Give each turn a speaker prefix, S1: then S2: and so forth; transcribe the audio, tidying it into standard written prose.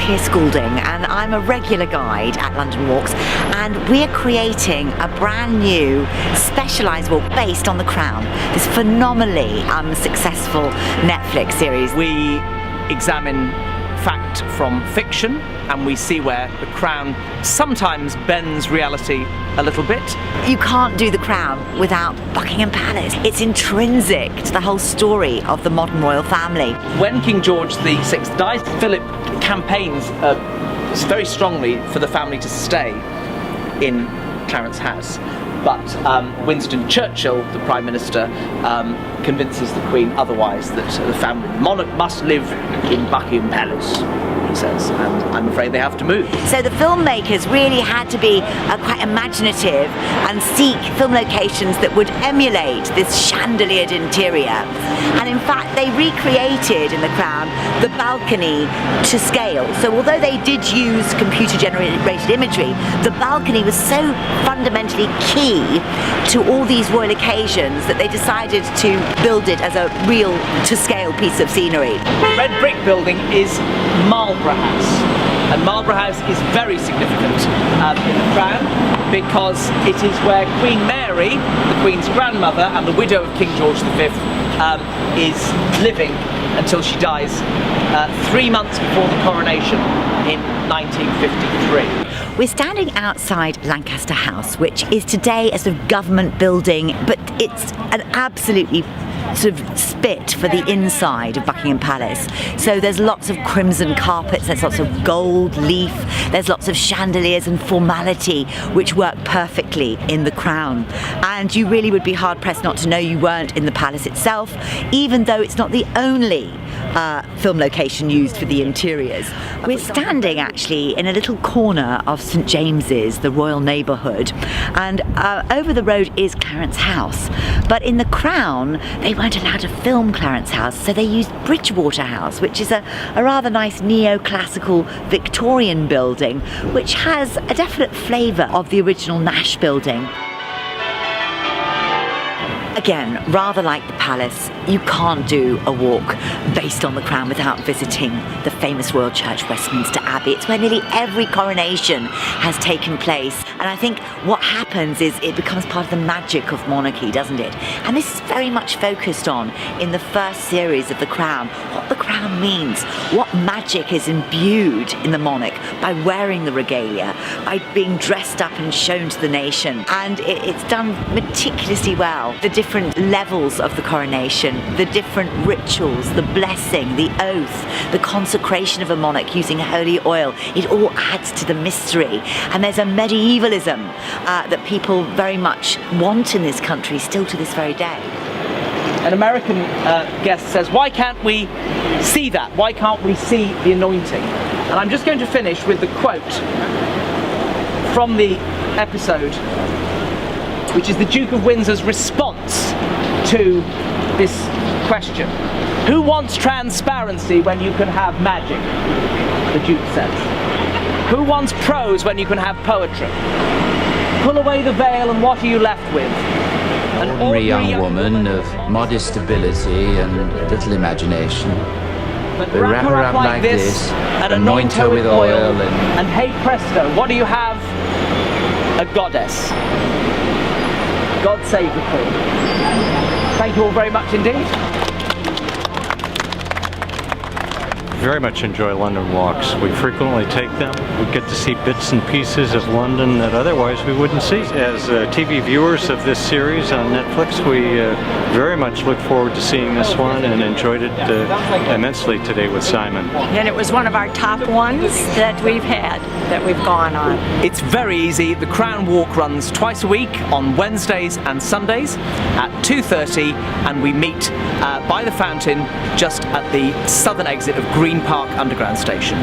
S1: Keir Goulding, and I'm a regular guide at London Walks, and we're creating a brand new specialised walk based on The Crown, this phenomenally successful Netflix series.
S2: We examine fact from fiction, and we see where The Crown sometimes bends reality a little bit.
S1: You can't do The Crown without Buckingham Palace. It's intrinsic to the whole story of the modern royal family.
S2: When King George VI dies, Philip campaigns very strongly for the family to stay in Clarence House. But Winston Churchill, the Prime Minister, convinces the Queen otherwise, that the family, the monarch must live in Buckingham Palace, he says, and I'm afraid they have to move.
S1: So the filmmakers really had to be quite imaginative and seek film locations that would emulate this chandeliered interior. And in fact, they recreated in The Crown the balcony to scale. So although they did use computer-generated imagery, the balcony was so fundamentally key to all these royal occasions that they decided to build it as a real to-scale piece of scenery.
S2: Red brick building is Marlborough House, and Marlborough House is very significant in The Crown because it is where Queen Mary, the Queen's grandmother and the widow of King George V, is living until she dies 3 months before the coronation in 1953.
S1: We're standing outside Lancaster House, which is today a sort of government building, but it's an absolutely sort of spit for the inside of Buckingham Palace. So there's lots of crimson carpets, there's lots of gold leaf, there's lots of chandeliers and formality which work perfectly in The Crown. And you really would be hard pressed not to know you weren't in the palace itself, even though it's not the only film location used for the interiors. We're standing actually in a little corner of St James's, the royal neighbourhood, and over the road is Clarence House. But in The Crown, they weren't allowed to film Clarence House, so they used Bridgewater House, which is a rather nice neoclassical Victorian building, which has a definite flavour of the original Nash building. Again, rather like the palace, you can't do a walk based on The Crown without visiting the famous Royal Church, Westminster Abbey. It's where nearly every coronation has taken place. And I think what happens is it becomes part of the magic of monarchy, doesn't it? And this is very much focused on, in the first series of The Crown, what the crown means, what magic is imbued in the monarch by wearing the regalia, by being dressed up and shown to the nation. And it's done meticulously well. The different levels of the coronation, the different rituals, the blessing, the oath, the consecration of a monarch using holy oil, it all adds to the mystery. And there's a medievalism that people very much want in this country still to this very day.
S2: An American guest says, why can't we see that? Why can't we see the anointing? And I'm just going to finish with the quote from the episode, which is the Duke of Windsor's response to this question. Who wants transparency when you can have magic? The Duke says. Who wants prose when you can have poetry? Pull away the veil and what are you left with?
S3: An ordinary young woman of modest ability and little imagination.
S2: But
S3: We wrap her up like this, and anoint her with oil
S2: and hey presto, what do you have? A goddess. God save the Queen. Thank you all very much indeed.
S4: Very much enjoy London walks. We frequently take them. We get to see bits and pieces of London that otherwise we wouldn't see. As TV viewers of this series on Netflix, we very much look forward to seeing this one and enjoyed it immensely today with Simon.
S5: And it was one of our top ones that we've had, that we've gone on.
S2: It's very easy. The Crown Walk runs twice a week on Wednesdays and Sundays at 2:30, and we meet by the fountain just at the southern exit of Green Park Underground Station.